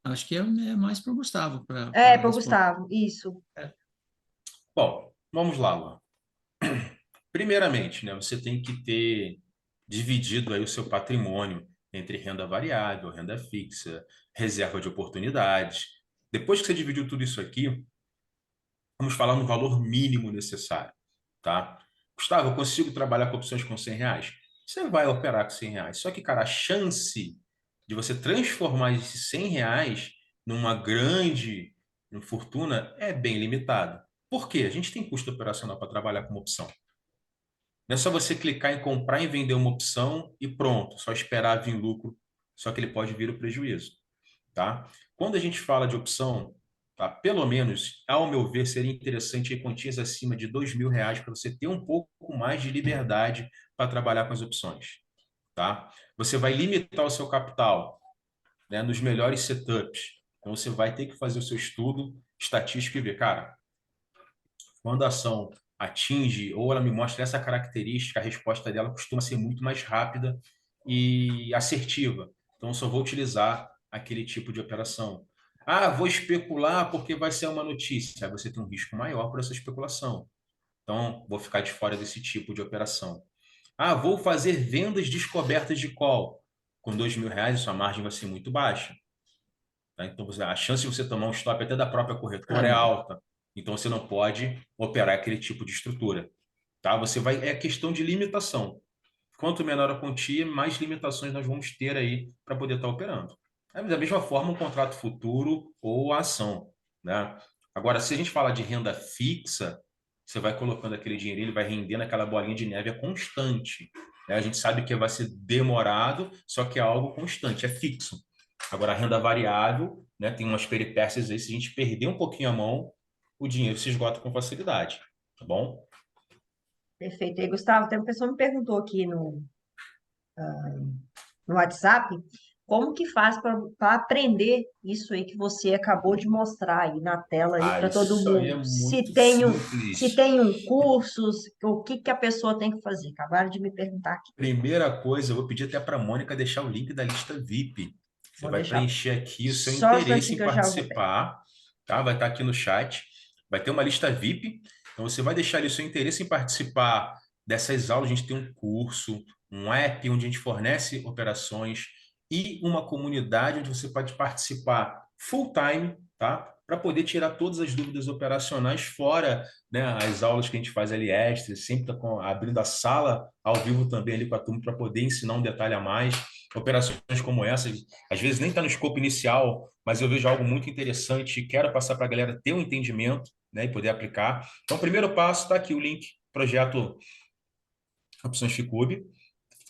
Acho que é mais para o Gustavo para Para o responder. Gustavo, isso. Bom, vamos lá, Luan. Primeiramente, né, você tem que ter dividido aí o seu patrimônio entre renda variável, renda fixa, reserva de oportunidades. Depois que você dividiu tudo isso aqui, vamos falar no valor mínimo necessário, tá? Gustavo, eu consigo trabalhar com opções com R$ 100? Você vai operar com R$ 100. Só que, cara, a chance de você transformar esses R$ 100 numa grande fortuna é bem limitada. Por quê? A gente tem custo operacional para trabalhar com uma opção. Não é só você clicar em comprar e vender uma opção e pronto, só esperar vir lucro, só que ele pode vir o prejuízo, tá? Quando a gente fala de opção, tá? Pelo menos, ao meu ver, seria interessante em quantias acima de R$ 2.000 para você ter um pouco mais de liberdade para trabalhar com as opções, tá? Você vai limitar o seu capital, né, nos melhores setups. Então, você vai ter que fazer o seu estudo estatístico e ver, cara, quando a ação atinge ou ela me mostra essa característica, a resposta dela costuma ser muito mais rápida e assertiva. Então, eu só vou utilizar aquele tipo de operação. Ah, vou especular porque vai ser uma notícia. Aí você tem um risco maior por essa especulação. Então, vou ficar de fora desse tipo de operação. Ah, vou fazer vendas descobertas de call. Com R$ 2.000, sua margem vai ser muito baixa. Tá? Então, a chance de você tomar um stop até da própria corretora é alta. Então, você não pode operar aquele tipo de estrutura. Tá? É questão de limitação. Quanto menor a quantia, mais limitações nós vamos ter aí para poder estar operando. Da mesma forma, um contrato futuro ou a ação, né? Agora, se a gente falar de renda fixa, você vai colocando aquele dinheiro, ele vai rendendo aquela bolinha de neve, é constante, né? A gente sabe que vai ser demorado, só que é algo constante, é fixo. Agora, a renda variável, né, tem umas peripécias aí, se a gente perder um pouquinho a mão, o dinheiro se esgota com facilidade, tá bom? Perfeito. E, Gustavo, tem uma pessoa que me perguntou aqui no WhatsApp, como que faz para aprender isso aí que você acabou de mostrar aí na tela aí Ah, para todo isso aí é mundo? Se muito tem, se simples. tem um curso, o que que a pessoa tem que fazer? Acabaram de me perguntar aqui. Primeira coisa, eu vou pedir até para a Mônica deixar o link da lista VIP. Você Vou vai deixar preencher aqui o seu só um interesse instantinho em que eu já vou pegar. participar, tá? Vai estar aqui no chat. Vai ter uma lista VIP. Então você vai deixar ali o seu interesse em participar dessas aulas. A gente tem um curso, um app onde a gente fornece operações e uma comunidade onde você pode participar full time, tá? Para poder tirar todas as dúvidas operacionais fora, né, as aulas que a gente faz ali extras, sempre tá abrindo a sala ao vivo também ali com a turma para poder ensinar um detalhe a mais. Operações como essa, às vezes nem está no escopo inicial, mas eu vejo algo muito interessante e quero passar para a galera ter um entendimento, né, e poder aplicar. Então, o primeiro passo está aqui o link, projeto Opções Ficube.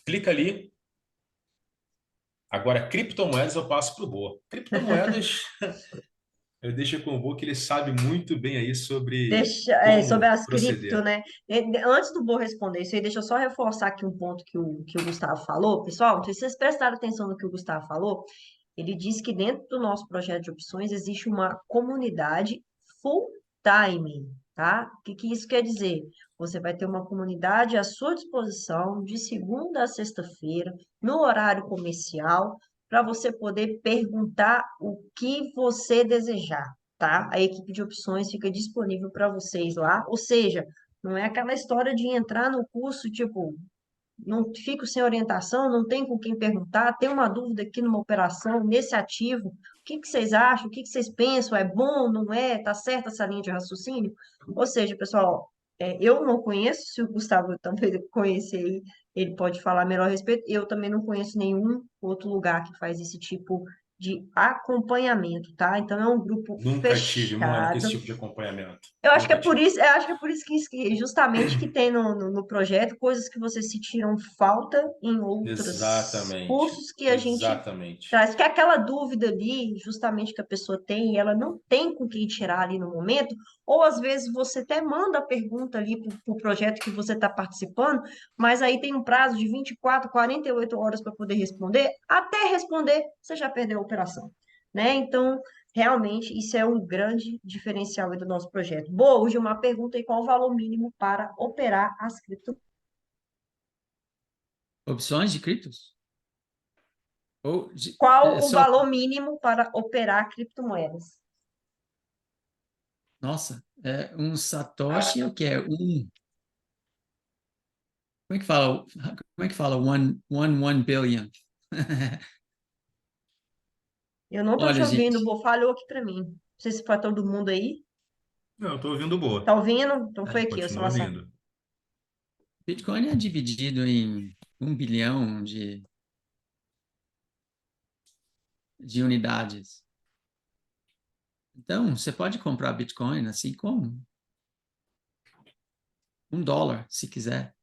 Clica ali. Agora, criptomoedas eu passo para o Boa. Criptomoedas eu deixo com o Boa, que ele sabe muito bem aí sobre Sobre como as cripto, proceder. né? Antes do Bo responder isso aí, deixa eu só reforçar aqui um ponto que o Gustavo falou. Pessoal, não sei se vocês prestaram atenção no que o Gustavo falou. Ele disse que dentro do nosso projeto de opções existe uma comunidade full time, tá? O que que isso quer dizer? Você vai ter uma comunidade à sua disposição de segunda a sexta-feira, no horário comercial, para você poder perguntar o que você desejar, tá? A equipe de opções fica disponível para vocês lá. Ou seja, não é aquela história de entrar no curso, tipo, não fico sem orientação, não tem com quem perguntar, tem uma dúvida aqui numa operação, nesse ativo, o que que vocês acham, o que que vocês pensam, é bom, não é, tá certa essa linha de raciocínio? Ou seja, pessoal, eu não conheço, se o Gustavo também conhecer aí, ele pode falar melhor a respeito, eu também não conheço nenhum outro lugar que faz esse tipo de acompanhamento, tá? Então é um grupo Nunca tive, Mônica, esse fechado. tipo de acompanhamento. Eu acho que é Nunca por tive. isso, eu acho que é por isso que justamente que tem no projeto coisas que vocês sentiram falta em outros Exatamente. cursos que a gente Exatamente. traz, que é aquela dúvida ali, justamente que a pessoa tem e ela não tem com quem tirar ali no momento, ou às vezes você até manda a pergunta ali para o projeto que você está participando, mas aí tem um prazo de 24, 48 horas para poder responder, até responder, você já perdeu a operação, né? Então, realmente, isso é um grande diferencial aí do nosso projeto. Boa, hoje uma pergunta aí, qual o valor mínimo para operar as criptomoedas? Opções de criptos? Ou Qual o só, valor mínimo para operar criptomoedas? nossa, um Satoshi é o que é? Como é que fala? Como é que fala? One billion. Eu não estou te Olha, ouvindo, gente, Bo, falhou aqui para mim. Não sei se foi todo mundo aí. Não, eu tô ouvindo boa. Tá ouvindo? Então foi aqui, a Continua oscilação. ouvindo. Bitcoin é dividido em 1 bilhão de unidades. Então, você pode comprar Bitcoin assim como $1, se quiser.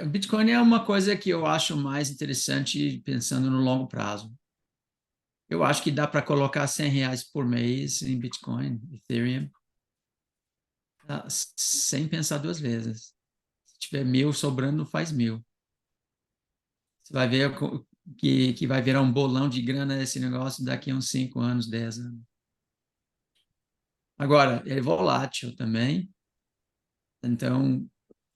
Bitcoin é uma coisa que eu acho mais interessante pensando no longo prazo. Eu acho que dá para colocar R$ 100 por mês em Bitcoin, Ethereum, sem pensar duas vezes. Se tiver 1.000 sobrando, faz 1.000. Você vai ver que vai virar um bolão de grana esse negócio daqui a uns 5 anos, 10 anos. Agora, é volátil também, então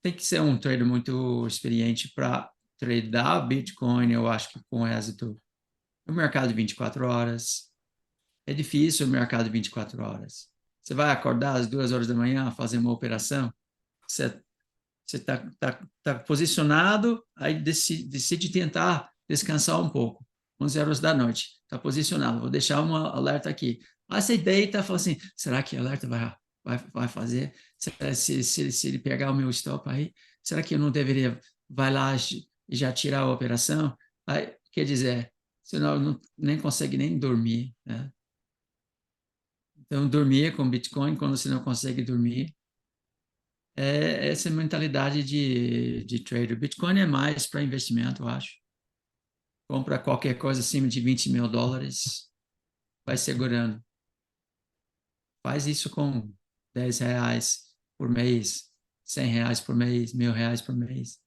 tem que ser um trader muito experiente para tradar Bitcoin, eu acho que com êxito. No mercado de 24 horas, é difícil o mercado de 24 horas. Você vai acordar às 2 horas da manhã, fazer uma operação, você está posicionado, aí decide tentar descansar um pouco, 11 horas da noite, está posicionado, vou deixar um alerta aqui. Aí você deita e fala assim, será que o alerta vai fazer? Se ele pegar o meu stop aí, será que eu não deveria, vai lá e já tirar a operação? Aí, quer dizer, você nem consegue nem dormir, né? Então, dormir com Bitcoin, quando você não consegue dormir, essa mentalidade de trader. Bitcoin é mais para investimento, eu acho. Compra qualquer coisa acima de $20.000, vai segurando. Faz isso com R$ 10 por mês, R$ 100 por mês, R$ 1.000 por mês.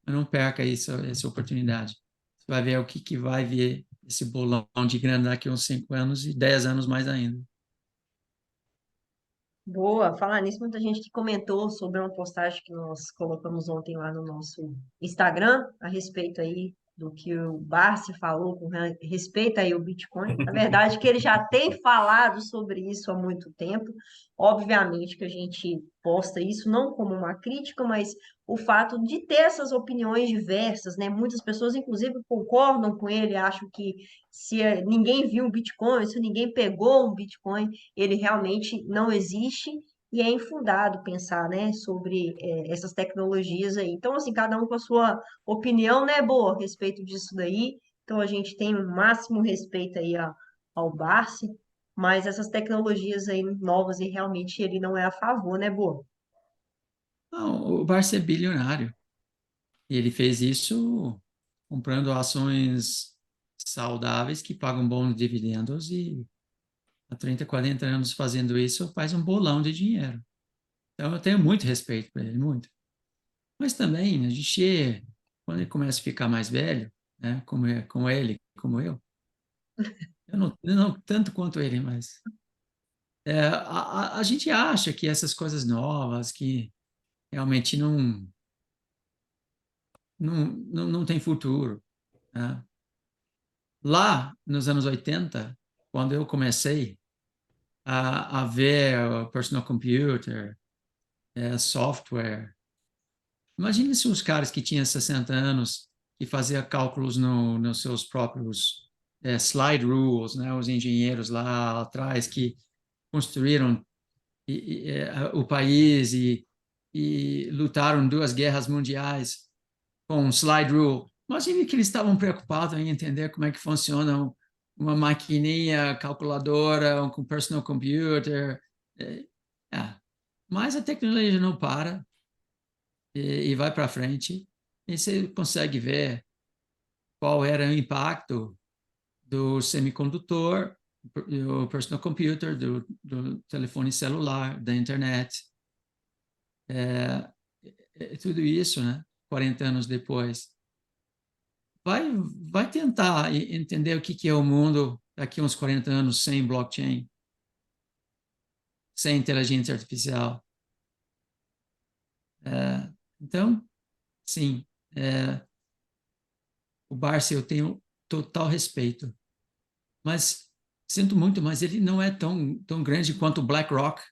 Não perca isso, essa oportunidade. Você vai ver o que vai vir esse bolão de grana daqui a uns 5 anos e 10 anos mais ainda. Boa, falar nisso, muita gente que comentou sobre uma postagem que nós colocamos ontem lá no nosso Instagram, a respeito aí do que o Barsi falou com respeito aí ao Bitcoin. Na verdade, que ele já tem falado sobre isso há muito tempo. Obviamente que a gente posta isso não como uma crítica, mas o fato de ter essas opiniões diversas, né? Muitas pessoas, inclusive, concordam com ele, acham que se ninguém viu um Bitcoin, se ninguém pegou um Bitcoin, ele realmente não existe e é infundado pensar, né, sobre essas tecnologias aí. Então, assim, cada um com a sua opinião, né, boa, a respeito disso daí. Então, a gente tem o máximo respeito aí ao Barsi, mas essas tecnologias aí novas e realmente ele não é a favor, né, boa? Não, o Barça é bilionário. E ele fez isso comprando ações saudáveis que pagam bons dividendos e há 30, 40 anos fazendo isso, faz um bolão de dinheiro. Então, eu tenho muito respeito por ele, muito. Mas também, a gente, quando ele começa a ficar mais velho, né, como ele, como eu não tanto quanto ele, mas a gente acha que essas coisas novas, que realmente não tem futuro, né? Lá, nos anos 80, quando eu comecei a ver o personal computer, software. Imagine se os caras que tinham 60 anos e faziam cálculos nos seus próprios slide rules, né? Os engenheiros lá atrás que construíram o país e lutaram 2 guerras mundiais com slide rule. Imagine que eles estavam preocupados em entender como é que funciona uma maquininha, calculadora, com personal computer. É, é. Mas a tecnologia não para e vai para frente. E você consegue ver qual era o impacto do semicondutor, do personal computer, do telefone celular, da internet. Tudo isso, né? 40 anos depois. Vai tentar entender o que é o mundo daqui a uns 40 anos sem blockchain, sem inteligência artificial. Então, sim, o Barsi eu tenho total respeito, mas sinto muito, mas ele não é tão grande quanto o BlackRock,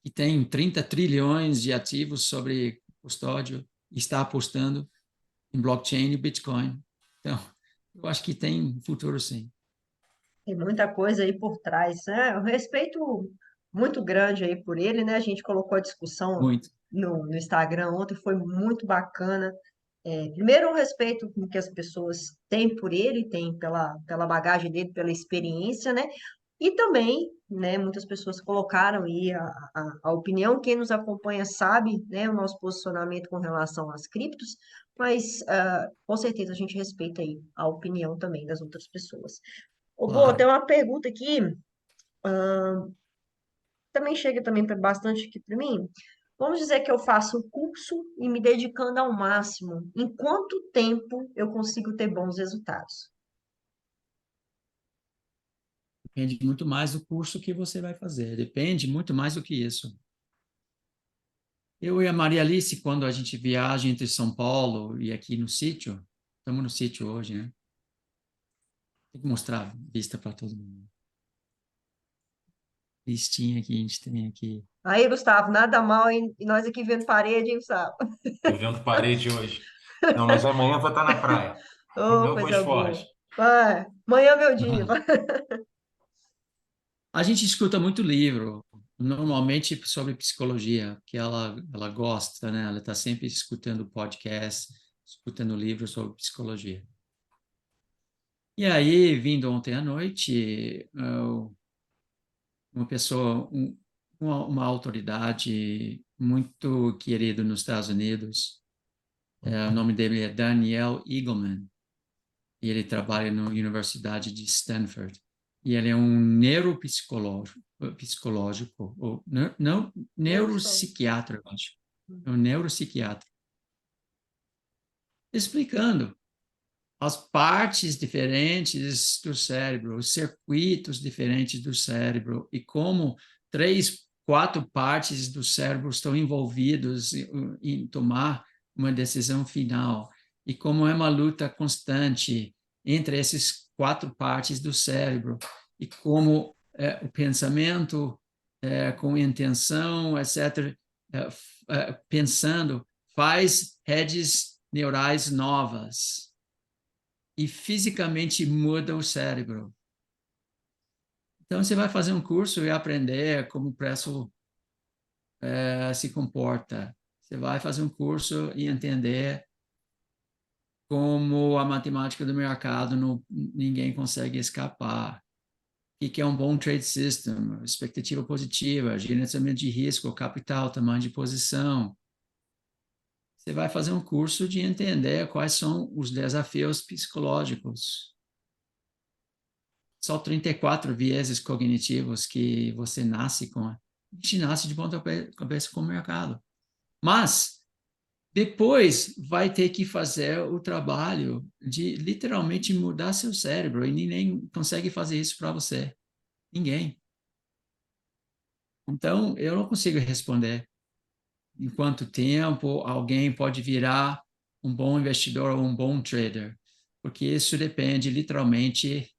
que tem 30 trilhões de ativos sobre custódio e está apostando em blockchain e Bitcoin. Então, eu acho que tem futuro, sim. Tem muita coisa aí por trás, né? Um respeito muito grande aí por ele, né? A gente colocou a discussão Muito. no Instagram ontem, foi muito bacana. Primeiro, o respeito que as pessoas têm por ele, têm pela bagagem dele, pela experiência, né? E também, né, muitas pessoas colocaram aí a opinião, quem nos acompanha sabe, né, o nosso posicionamento com relação às criptos, mas com certeza a gente respeita aí a opinião também das outras pessoas. Ô, Bo, tem Claro. uma pergunta aqui, também chega também bastante aqui para mim. Vamos dizer que eu faço o curso e me dedicando ao máximo. Em quanto tempo eu consigo ter bons resultados? Depende muito mais do curso que você vai fazer. Depende muito mais do que isso. Eu e a Maria Alice, quando a gente viaja entre São Paulo e aqui no sítio, estamos no sítio hoje, né? Tem que mostrar vista para todo mundo. Listinha que a gente tem aqui. Aí, Gustavo, nada mal, hein? E nós aqui vendo parede, hein, Gustavo? Tô vendo parede hoje. Não, mas amanhã eu vou estar na praia. Ô, Meu coisa Fosforte. boa. Vai, amanhã é meu dia. Vai. A gente escuta muito livro, normalmente sobre psicologia, que ela gosta, né? Ela está sempre escutando podcast, escutando livros sobre psicologia. E aí, vindo ontem à noite, uma pessoa, uma autoridade muito querida nos Estados Unidos, o nome dele é Daniel Eagleman, e ele trabalha na Universidade de Stanford. E ele é um psicológico, ou não, Eu sou. neuropsiquiatra, eu acho. É um neuropsiquiatra. Explicando as partes diferentes do cérebro, os circuitos diferentes do cérebro e como 3, 4 partes do cérebro estão envolvidos em tomar uma decisão final e como é uma luta constante entre essas 4 partes do cérebro e como o pensamento com intenção, etc., pensando, faz redes neurais novas e fisicamente muda o cérebro. Então, você vai fazer um curso e aprender como o preço se comporta. Você vai fazer um curso e entender como a matemática do mercado ninguém consegue escapar. O que é um bom trade system, expectativa positiva, gerenciamento de risco, capital, tamanho de posição. Você vai fazer um curso de entender quais são os desafios psicológicos. Só 34 vieses cognitivos que você nasce com. A gente nasce de ponta cabeça com o mercado. Mas depois vai ter que fazer o trabalho de literalmente mudar seu cérebro e ninguém consegue fazer isso para você. Ninguém. Então, eu não consigo responder em quanto tempo alguém pode virar um bom investidor ou um bom trader, porque isso depende literalmente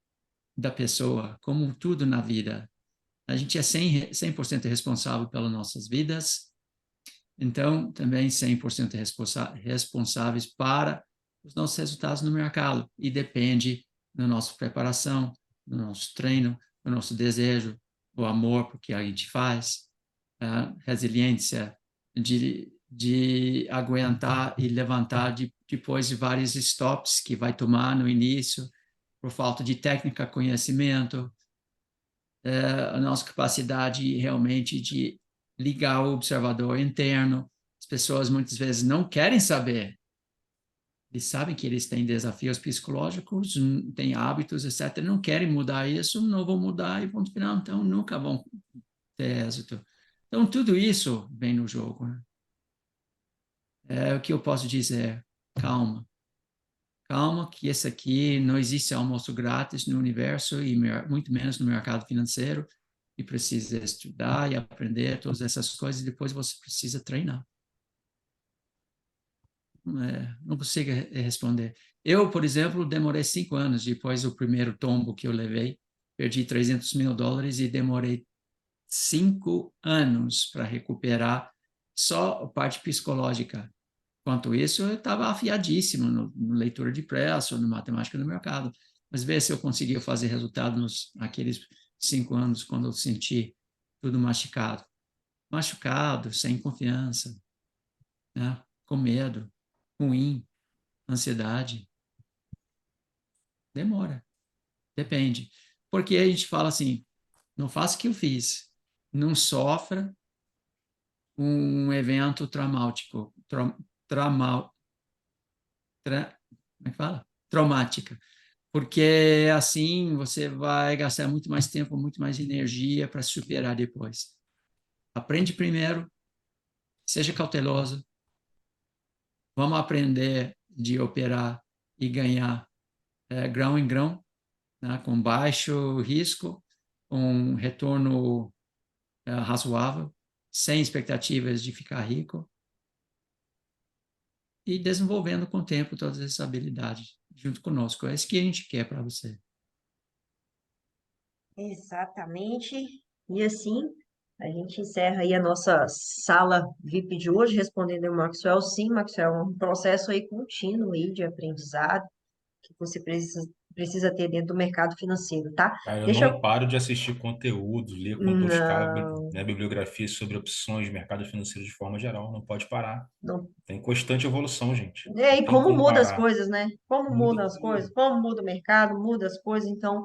da pessoa, como tudo na vida. A gente é 100% responsável pelas nossas vidas, então também 100% responsáveis para os nossos resultados no mercado. E depende da nossa preparação, do nosso treino, do nosso desejo, o amor por que a gente faz, a resiliência de aguentar e levantar depois de vários stops que vai tomar no início, por falta de técnica, conhecimento, a nossa capacidade realmente de ligar o observador interno. As pessoas muitas vezes não querem saber. Eles sabem que eles têm desafios psicológicos, têm hábitos, etc. Não querem mudar isso, não vão mudar e ponto final. Então, nunca vão ter êxito. Então, tudo isso vem no jogo, né? É o que eu posso dizer. Calma. Calma, que esse aqui não existe almoço grátis no universo e muito menos no mercado financeiro. E precisa estudar e aprender todas essas coisas e depois você precisa treinar. Não consigo responder. Eu, por exemplo, demorei 5 anos depois do primeiro tombo que eu levei. Perdi $300 mil e demorei 5 anos para recuperar só a parte psicológica. Enquanto isso, eu estava afiadíssimo no leitura de preço, no matemática do mercado. Mas ver se eu conseguia fazer resultado naqueles 5 anos, quando eu senti tudo machucado. Machucado, sem confiança, né? Com medo, ruim, ansiedade. Demora, depende. Porque a gente fala assim, não faça o que eu fiz, não sofra um evento traumático, como é que fala? Traumática. Porque assim você vai gastar muito mais tempo, muito mais energia para superar depois. Aprende primeiro, seja cauteloso. Vamos aprender de operar e ganhar grão em grão, né, com baixo risco, um retorno razoável, sem expectativas de ficar rico, e desenvolvendo com o tempo todas essas habilidades junto conosco. É isso que a gente quer para você. Exatamente. E assim, a gente encerra aí a nossa sala VIP de hoje, respondendo ao Maxwell. Sim, Maxwell, é um processo aí contínuo aí de aprendizado que você precisa ter dentro do mercado financeiro, tá? Cara, eu Deixa não eu... paro de assistir conteúdo, ler, buscar, Não, né, bibliografias sobre opções de mercado financeiro de forma geral. Não pode parar. não. Tem constante evolução, gente. É, Não e tem como como muda as parar. coisas, né? Como Muda mudam as coisas, tudo. como muda o mercado, muda as coisas, então,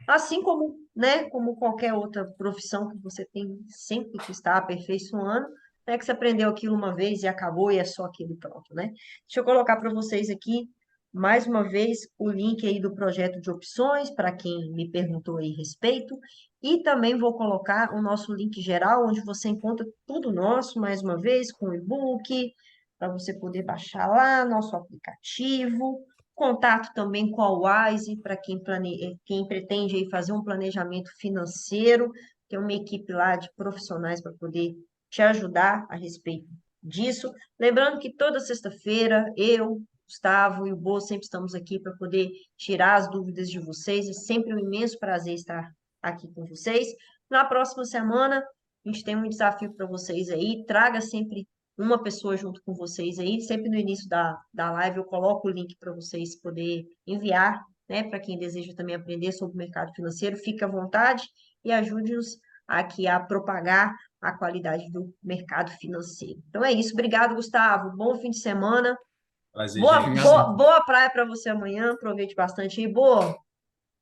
assim como, né, como qualquer outra profissão que você tem sempre que estar aperfeiçoando, não é que você aprendeu aquilo uma vez e acabou e é só aquilo e pronto, né? Deixa eu colocar para vocês aqui, mais uma vez, o link aí do projeto de opções, para quem me perguntou aí a respeito, e também vou colocar o nosso link geral, onde você encontra tudo nosso, mais uma vez, com o e-book, para você poder baixar lá nosso aplicativo, contato também com a Wise para quem pretende aí fazer um planejamento financeiro, tem uma equipe lá de profissionais para poder te ajudar a respeito disso. Lembrando que toda sexta-feira eu, Gustavo e o Bo sempre estamos aqui para poder tirar as dúvidas de vocês. É sempre um imenso prazer estar aqui com vocês. Na próxima semana, a gente tem um desafio para vocês aí. Traga sempre uma pessoa junto com vocês aí. Sempre no início da live eu coloco o link para vocês poder enviar, né, para quem deseja também aprender sobre o mercado financeiro. Fique à vontade e ajude-nos aqui a propagar a qualidade do mercado financeiro. Então é isso. Obrigado, Gustavo. Bom fim de semana. Prazer, Boa, gente. Obrigado. boa, boa praia para você amanhã. Aproveite bastante aí. Boa.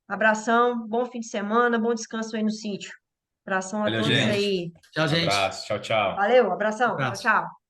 Abração. Bom fim de semana. Bom descanso aí no sítio. Abração a Valeu, todos Obrigado. gente. aí. Tchau, gente. Abraço. Tchau, tchau. Valeu. Abração. Tchau, Abraço. tchau.